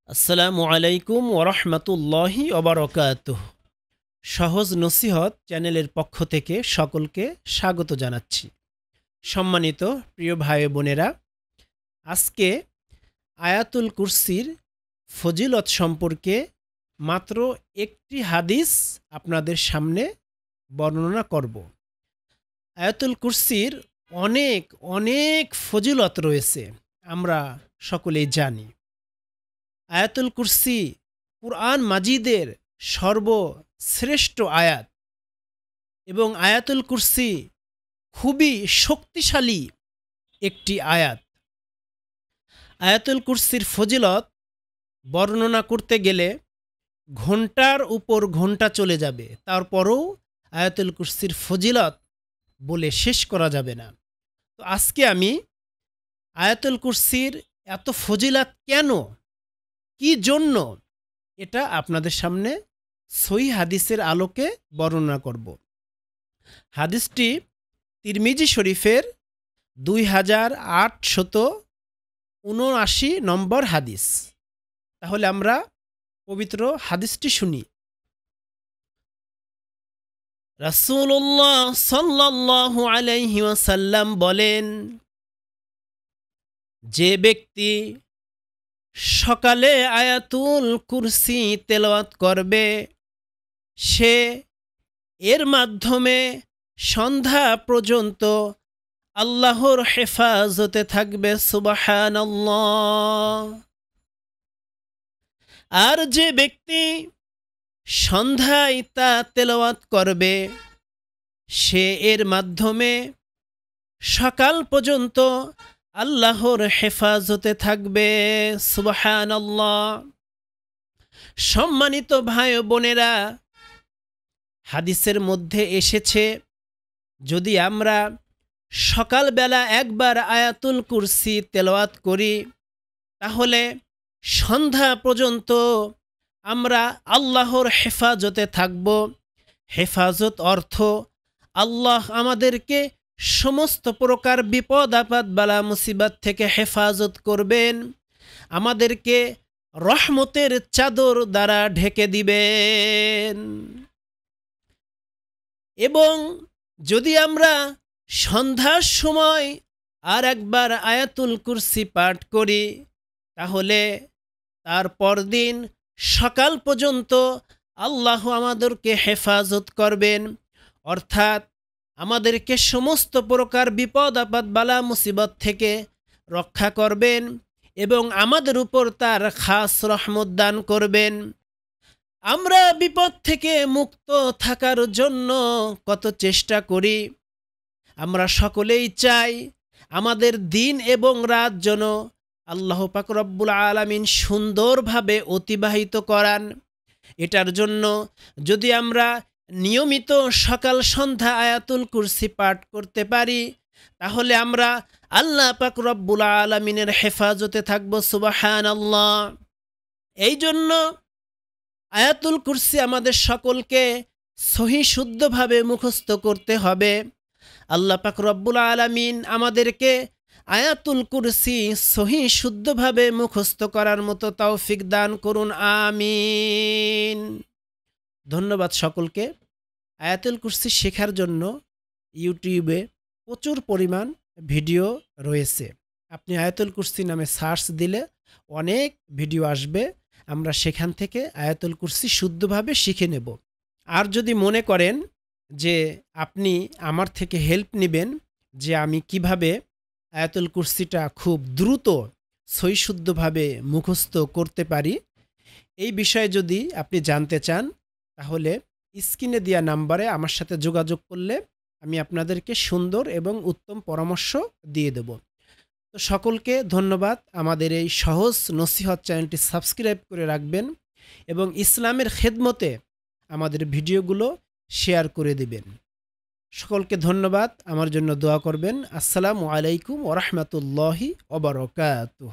আসসালামু আলাইকুম ওরহমতুল্লাহি ওবরকাতুহ। সহজ নসিহত চ্যানেলের পক্ষ থেকে সকলকে স্বাগত জানাচ্ছি। সম্মানিত প্রিয় ভাই বোনেরা, আজকে আয়াতুল কুরসির ফজিলত সম্পর্কে মাত্র একটি হাদিস আপনাদের সামনে বর্ণনা করব। আয়াতুল কুরসির অনেক অনেক ফজিলত রয়েছে, আমরা সকলেই জানি। আয়াতুল কুরসি কুরআন মাজিদের সর্বশ্রেষ্ঠ আয়াত এবং আয়াতুল কুরসি খুবই শক্তিশালী একটি আয়াত। আয়াতুল কুরসির ফজিলত বর্ণনা করতে গেলে ঘন্টার উপর ঘন্টা চলে যাবে, তারপরও আয়াতুল কুরসির ফজিলত বলে শেষ করা যাবে না। তো আজকে আমি আয়াতুল কুরসির এত ফজিলত কেন, কি জন্য, এটা আপনাদের সামনে সহিহ হাদিসের আলোকে বর্ণনা করব। হাদিসটি তিরমিজি শরীফের 2879 নম্বর হাদিস। তাহলে আমরা পবিত্র হাদিসটি শুনি। রাসূলুল্লাহ সাল্লাল্লাহু আলাইহি ওয়াসাল্লাম বলেন, যে ব্যক্তি সকালে আয়াতুল কুরসি তেলাওয়াত করবে, সে এর মাধ্যমে সন্ধ্যা পর্যন্ত আল্লাহর হেফাজতে থাকবে। সুবহানাল্লাহ। আর যে ব্যক্তি সন্ধ্যায় তা তেলাওয়াত করবে, সে এর মাধ্যমে সকাল পর্যন্ত আল্লাহর হেফাজতে থাকবে। সুবহানাল্লাহ। সম্মানিত ভাই বোনেরা, হাদিসের মধ্যে এসেছে, যদি আমরা সকালবেলা একবার আয়াতুল কুরসি তেলাওয়াত করি, তাহলে সন্ধ্যা পর্যন্ত আমরা আল্লাহর হেফাজতে থাকব। হেফাজত অর্থ আল্লাহ আমাদেরকে সমস্ত প্রকার বিপদ আপদ বালা মুসিবত থেকে হেফাজত করবেন, আমাদেরকে রহমতের চাদর দ্বারা ঢেকে দিবেন। এবং যদি আমরা সন্ধ্যার সময় আর একবার আয়াতুল কুরসি পাঠ করি, তাহলে তার পরদিন সকাল পর্যন্ত আল্লাহ আমাদেরকে হেফাজত করবেন, অর্থাৎ আমাদেরকে সমস্ত প্রকার বিপদ আপদ বালা মুসিবত থেকে রক্ষা করবেন এবং আমাদের উপর তার খাস রহমত দান করবেন। আমরা বিপদ থেকে মুক্ত থাকার জন্য কত চেষ্টা করি। আমরা সকলেই চাই আমাদের দিন এবং রাত যেন আল্লাহ পাক রব্বুল আলামিন সুন্দরভাবে অতিবাহিত করান। এটার জন্য যদি আমরা নিয়মিত সকাল সন্ধ্যা আয়াতুল কুরসি পাঠ করতে পারি, তাহলে আমরা আল্লাহ পাক রব্বুল আলামিনের হেফাজতে থাকব। সুবহানাল্লাহ। এই জন্য আয়াতুল কুরসি আমাদের সকলকে সহি শুদ্ধভাবে মুখস্থ করতে হবে। আল্লাহ পাক রব্বুল আলামিন আমাদেরকে আয়াতুল কুরসি সহি শুদ্ধভাবে মুখস্থ করার মতো তৌফিক দান করুন, আমিন। ধন্যবাদ সকলকে। আয়াতুল কুরসি শেখার জন্য ইউটিউবে প্রচুর পরিমাণ ভিডিও রয়েছে। আপনি আয়াতুল কুরসি নামে সার্চ দিলে অনেক ভিডিও আসবে, আমরা সেখান থেকে আয়াতুল কুরসি শুদ্ধভাবে শিখে নেব। আর যদি মনে করেন যে আপনি আমার থেকে হেল্প নেবেন, যে আমি কিভাবে আয়াতুল কুরসিটা খুব দ্রুত সহিশুদ্ধভাবে মুখস্থ করতে পারি, এই বিষয়ে যদি আপনি জানতে চান, তাহলে স্ক্রিনে দেওয়া নাম্বারে আমার সাথে যোগাযোগ করলে আমি আপনাদেরকে সুন্দর এবং উত্তম পরামর্শ দিয়ে দেব। তো সকলকে ধন্যবাদ। আমাদের এই সহজ নসিহত চ্যানেলটি সাবস্ক্রাইব করে রাখবেন এবং ইসলামের খেদমতে আমাদের ভিডিওগুলো শেয়ার করে দিবেন। সকলকে ধন্যবাদ। আমার জন্য দোয়া করবেন। আসসালামু আলাইকুম ওরহমতুল্লাহি ওবরকাতুহ।